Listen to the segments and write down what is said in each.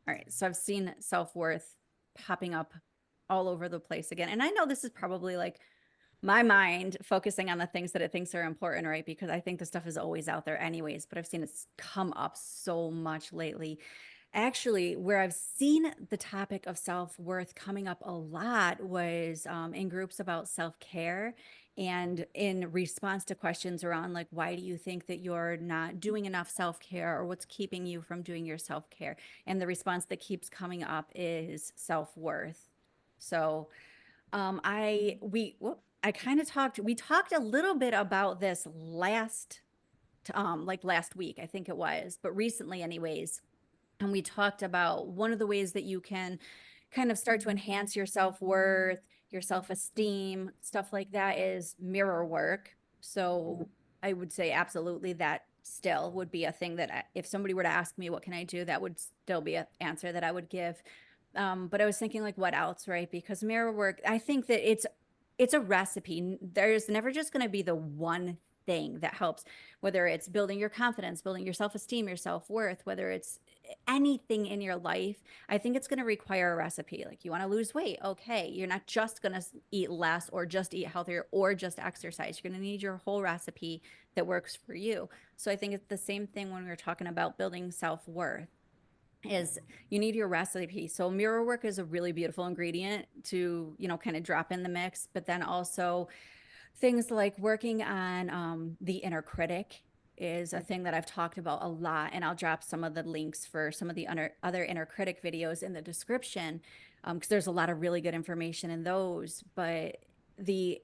All right. So I've seen self-worth popping up all over the place again. And I know this is probably like my mind focusing on the things that it thinks are important, right? Because I think the stuff is always out there anyways, but I've seen it come up so much lately. Actually, where I've seen the topic of self-worth coming up a lot was in groups about self-care and in response to questions around like, why do you think that you're not doing enough self-care or what's keeping you from doing your self-care? And the response that keeps coming up is self-worth. So I kind of we talked a little bit about this last week, I think it was, but recently anyways. And we talked about one of the ways that you can kind of start to enhance your self-worth, your self-esteem, stuff like that is mirror work. So I would say absolutely that still would be a thing that if somebody were to ask me, what can I do? That would still be an answer that I would give. But I was thinking like, what else, right? Because mirror work, I think that it's a recipe. There's never just going to be the one thing that helps, whether it's building your confidence, building your self-esteem, your self-worth, whether it's anything in your life. I think it's going to require a recipe. Like you want to lose weight. Okay. You're not just going to eat less or just eat healthier or just exercise. You're going to need your whole recipe that works for you. So I think it's the same thing when we were talking about building self-worth is you need your recipe. So mirror work is a really beautiful ingredient to, kind of drop in the mix, but then also things like working on the inner critic is a thing that I've talked about a lot, and I'll drop some of the links for some of the other inner critic videos in the description because there's a lot of really good information in those. But the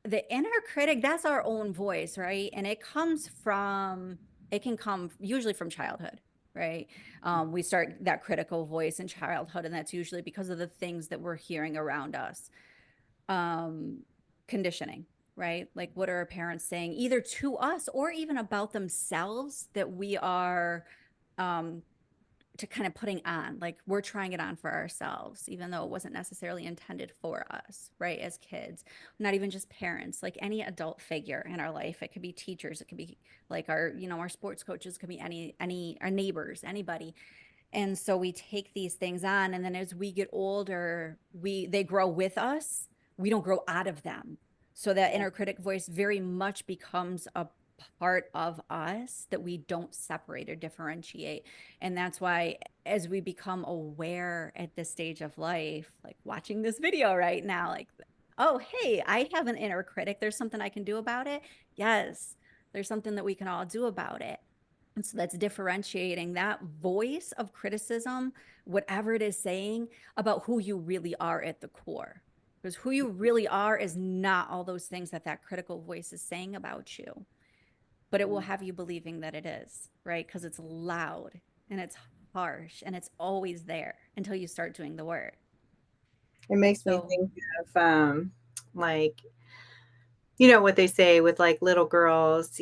the inner critic, that's our own voice, right? And it can come usually from childhood, right? We start that critical voice in childhood, and that's usually because of the things that we're hearing around us. Um, Conditioning, right? Like, what are our parents saying, either to us or even about themselves, that we are um, to kind of putting on, like we're trying it on for ourselves, even though it wasn't necessarily intended for us, right? As kids, not even just parents, like any adult figure in our life. It could be teachers, it could be like our sports coaches, it could be our neighbors, anybody. And so we take these things on, and then as we get older, they grow with us. We don't grow out of them. So that inner critic voice very much becomes a part of us that we don't separate or differentiate. And that's why as we become aware at this stage of life, like watching this video right now, like, oh, hey, I have an inner critic. There's something I can do about it. Yes, there's something that we can all do about it. And so that's differentiating that voice of criticism, whatever it is saying, about who you really are at the core. Because who you really are is not all those things that that critical voice is saying about you, but it will have you believing that it is, right? Because it's loud and it's harsh and it's always there until you start doing the work. It makes me So, think of like what they say with like little girls,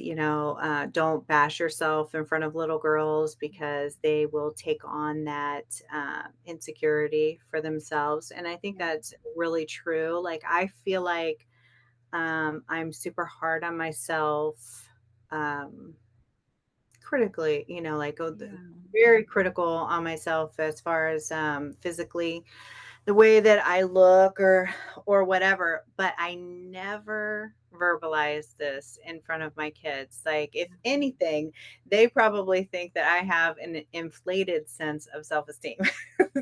don't bash yourself in front of little girls because they will take on that insecurity for themselves. And I think yeah. that's really true. Like, I feel like I'm super hard on myself, um, critically, like, Yeah. very critical on myself as far as physically, the way that I look or whatever, but I never verbalize this in front of my kids. Like, if anything, they probably think that I have an inflated sense of self-esteem.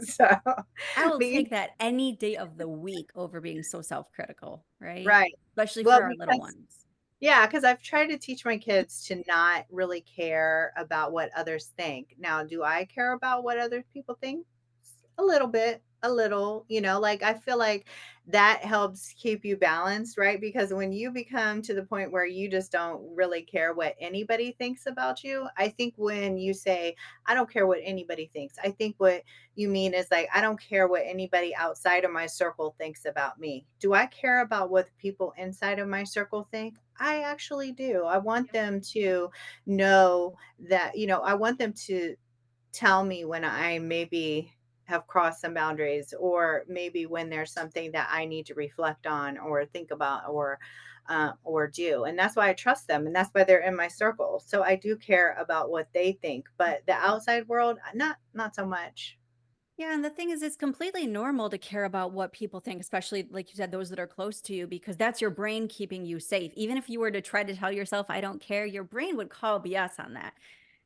So, I will but take that any day of the week over being so self-critical, right? right. Especially Well, for our little because ones. yeah, because I've tried to teach my kids to not really care about what others think. Now, do I care about what other people think? A little bit, a little, like, I feel like that helps keep you balanced, right? Because when you become to the point where you just don't really care what anybody thinks about you, I think when you say, I don't care what anybody thinks, I think what you mean is like, I don't care what anybody outside of my circle thinks about me. Do I care about what the people inside of my circle think? I actually do. I want them to know that, I want them to tell me when I maybe have crossed some boundaries, or maybe when there's something that I need to reflect on or think about or do. And that's why I trust them, and that's why they're in my circle. So I do care about what they think, but the outside world, not so much. Yeah, and the thing is, it's completely normal to care about what people think, especially like you said, those that are close to you, because that's your brain keeping you safe. Even if you were to try to tell yourself, I don't care, your brain would call BS on that.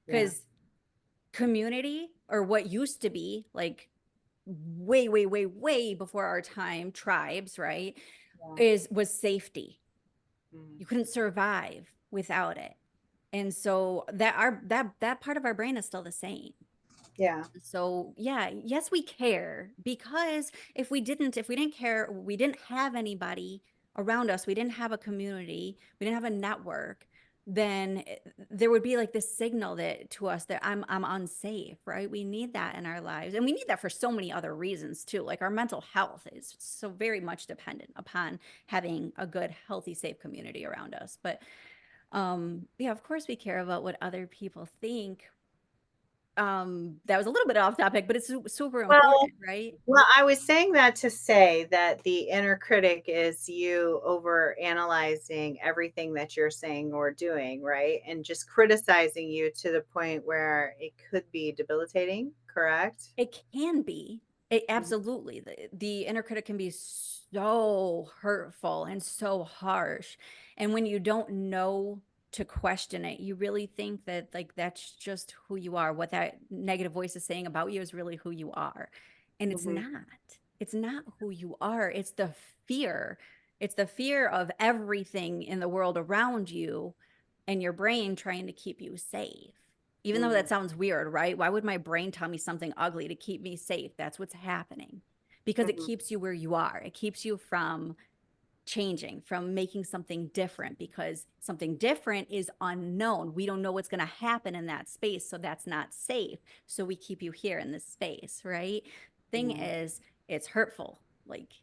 Yeah. Because community, or what used to be like way, way, way, way before our time, tribes, right, Yeah. was safety. Mhm. You couldn't survive without it. And so that part of our brain is still the same. Yeah. So yeah, yes, we care, because if we didn't care, we didn't have anybody around us, we didn't have a community, we didn't have a network, then there would be like this signal that to us that I'm unsafe, right? We need that in our lives. And we need that for so many other reasons too. Like our mental health is so very much dependent upon having a good, healthy, safe community around us. But yeah, of course we care about what other people think. That was a little bit off topic, but it's super Well, important, right? I was saying that to say that the inner critic is you over analyzing everything that you're saying or doing, right? And just criticizing you to the point where it could be debilitating, correct? It can be. It Mhm, absolutely. The inner critic can be so hurtful and so harsh. And when you don't know to question it, you really think that like that's just who you are. What that negative voice is saying about you is really who you are. And it's mhm, not. It's not who you are. It's the fear. It's the fear of everything in the world around you and your brain trying to keep you safe. Even though mhm, that sounds weird, right? Why would my brain tell me something ugly to keep me safe? That's what's happening, because it mhm, keeps you where you are. It keeps you from changing, from making something different, because something different is unknown. We don't know what's going to happen in that space. So that's not safe. So we keep you here in this space, right? Thing yeah. is, it's hurtful. Like,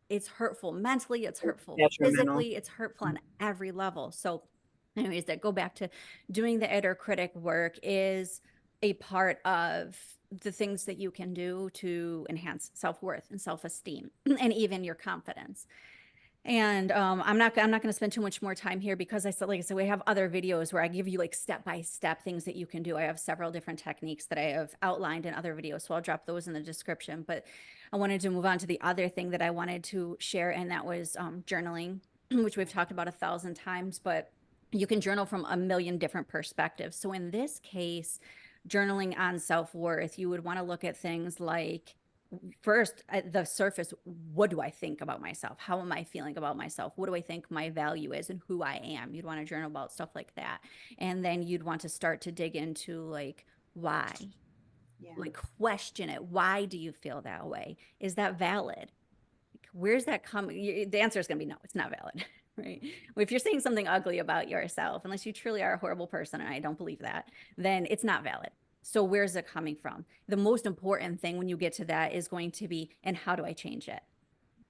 it's hurtful mentally, it's It's hurtful detrimental. physically, it's hurtful on every level. So, anyways, that go back to doing the inner critic work is a part of the things that you can do to enhance self-worth and self-esteem and even your confidence. And I'm not going to spend too much more time here, because I said, like I said, we have other videos where I give you like step by step things that you can do. I have several different techniques that I have outlined in other videos, so I'll drop those in the description. But I wanted to move on to the other thing that I wanted to share, and that was journaling, which we've talked about 1,000 times. But you can journal from a million different perspectives. So in this case, journaling on self-worth, you would want to look at things like, first, at the surface, what do I think about myself? How am I feeling about myself? What do I think my value is and who I am? You'd want to journal about stuff like that. And then you'd want to start to dig into like, why? Yeah. Like, question it. Why do you feel that way? Is that valid? Where's that coming? The answer is going to be no, it's not valid. Right? If you're saying something ugly about yourself, unless you truly are a horrible person, and I don't believe that, then it's not valid. So where's it coming from? The most important thing when you get to that is going to be, and how do I change it?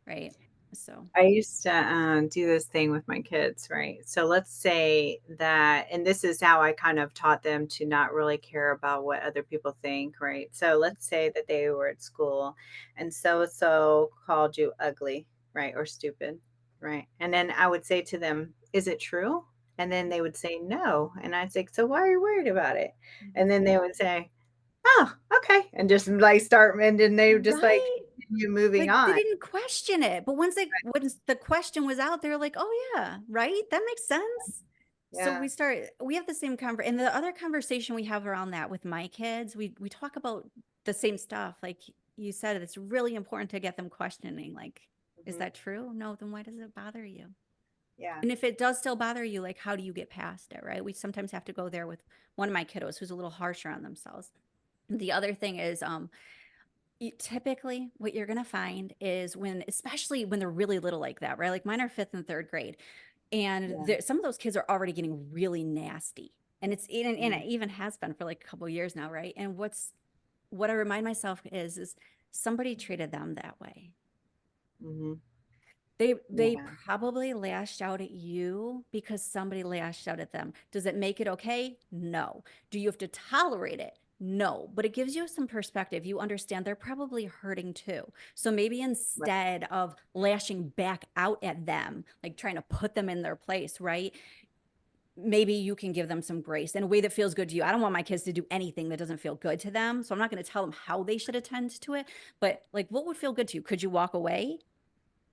Right? So, I used to do this thing with my kids, right? So let's say that, and this is how I kind of taught them to not really care about what other people think, right? So let's say that they were at school and so and so called you ugly, right? Or stupid, right? And then I would say to them, is it true? And then they would say no. And I'd say, so why are you worried about it? And then they would say, oh, okay. And just like start, and then they would just like right? continue moving Like they on. didn't question it. But once the question was out, they were like, oh yeah, right? That makes sense. So Yeah. we have the same conversation. And the other conversation we have around that with my kids, we talk about the same stuff. Like you said, it's really important to get them questioning, like, is Mhm. that true? No, then why does it bother you? Yeah. And if it does still bother you, like, how do you get past it, right? We sometimes have to go there with one of my kiddos who's a little harsher on themselves. The other thing is, typically what you're going to find is when, especially when they're really little like that, right? Like mine are fifth and third grade, and Yeah. some of those kids are already getting really nasty, and and Mhm. it even has been for like a couple of years now, right? And what I remind myself is somebody treated them that way. Mhm. They Yeah. probably lashed out at you because somebody lashed out at them. Does it make it okay? No. Do you have to tolerate it? No. But it gives you some perspective. You understand they're probably hurting too. So maybe Right. instead of lashing back out at them, like trying to put them in their place, right? maybe you can give them some grace in a way that feels good to you. I don't want my kids to do anything that doesn't feel good to them. So I'm not going to tell them how they should attend to it, but like, what would feel good to you? Could you walk away?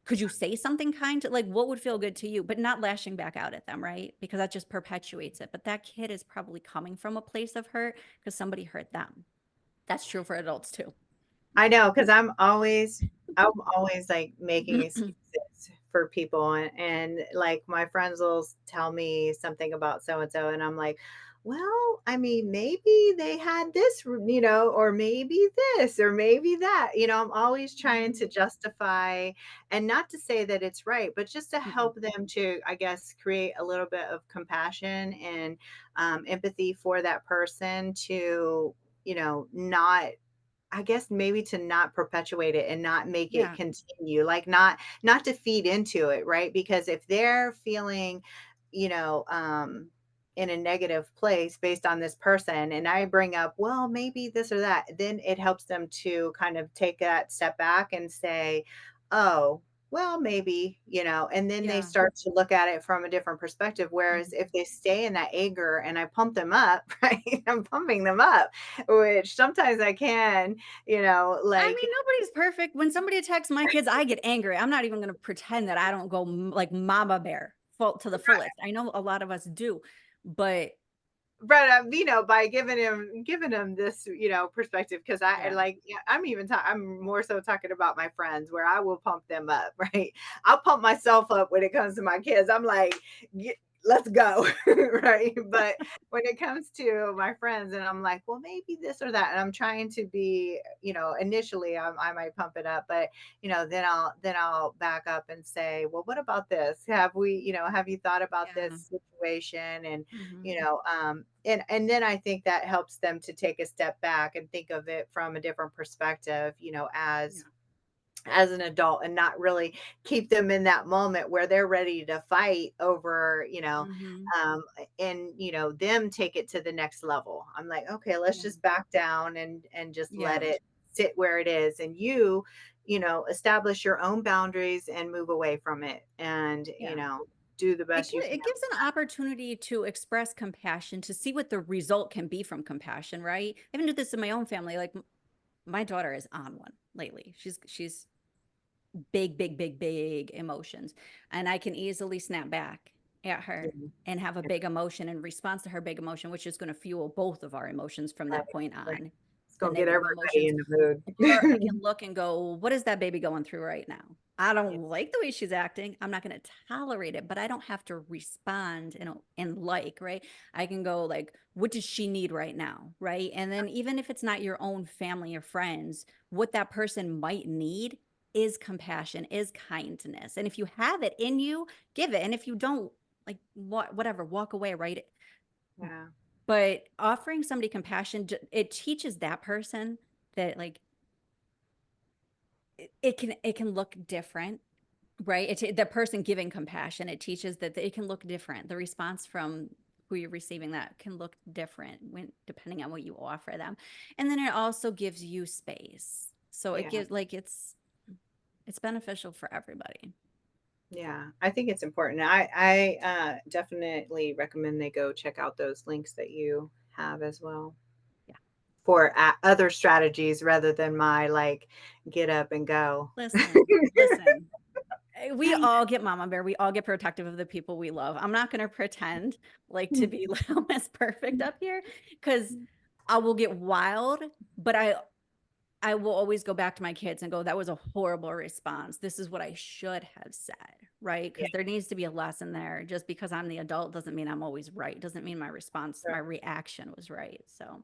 Could you say something kind to, like, what would feel good to you, but not lashing back out at them, right? Because that just perpetuates it. But that kid is probably coming from a place of hurt because somebody hurt them. That's true for adults too. I know, because I'm always like making excuses for people, and like my friends will tell me something about so and so, and I'm like, well, I mean, maybe they had this, or maybe this, or maybe that. I'm always trying to justify, and not to say that it's right, but just to Mm-mm. help them to, I guess, create a little bit of compassion and empathy for that person to, not, I guess, maybe to not perpetuate it and not make it Yeah. continue, like not to feed into it, right? Because if they're feeling, you know, in a negative place based on this person, and I bring up, well, maybe this or that, then it helps them to kind of take that step back and say, oh, well, maybe, and then they Yeah. start to look at it from a different perspective. Whereas Mhm. if they stay in that anger and I pump them up, right? I'm pumping them up, which sometimes I can, I like, mean, nobody's perfect. When somebody attacks my kids, I get angry. I'm not even going to pretend that I don't go like mama bear full to the fullest. I know a lot of us do, but but by giving him this, perspective, because I yeah, like, yeah, I'm more so talking about my friends, where I will pump them up, right? I'll pump myself up when it comes to my kids. I'm like, let's go, right? But when it comes to my friends, and I'm like, well, maybe this or that, and I'm trying to be, initially I might pump it up, but then I'll back up and say, well, what about this? Have you thought about yeah. this situation? And Hmm. and then I think that helps them to take a step back and think of it from a different perspective, Yeah. as an adult, and not really keep them in that moment where they're ready to fight over, Hmm. um, and them take it to the next level. I'm like, okay, let's Yeah. just back down and just let Yeah. it sit where it is, and establish your own boundaries and move away from it, and Yeah. do the best you can. It gives an opportunity to express compassion, to see what the result can be from compassion, right? I even do this in my own family. Like my daughter is on one lately. She's big, big, big, big emotions. And I can easily snap back at her Mhm. and have a big emotion in response to her big emotion, which is going to fuel both of our emotions from Right, that point right. on, It's the gonna get negative everybody emotions. in the Or I mood. can look and go, what is that baby going through right now? I Yeah, don't like the way she's acting. I'm not going to tolerate it, but I don't have to respond and like, right? I can go like, what does she need right now? Right. And then even if it's not your own family or friends, what that person might need is compassion, is kindness. And if you have it in you, give it. And if you don't, like whatever, walk away, right? yeah, But offering somebody compassion, it teaches that person that like it can look different, right? The person giving compassion, it teaches that it can look different. The response from who you're receiving that can look different when depending on what you offer them. And then it also gives you space. So it yeah. gives like it's beneficial for everybody. Yeah, I think it's important. I definitely recommend they go check out those links that you have as well, Yeah. for other strategies rather than my, like, get up and go. Listen. We all get mama bear. We all get protective of the people we love. I'm not going to pretend like to be Miss Perfect up here because I will get wild, but I will always go back to my kids and go, that was a horrible response. This is what I should have said, right? Yeah, Because there needs to be a lesson there. Just because I'm the adult doesn't mean I'm always right. Doesn't mean my response, my right. reaction was right. So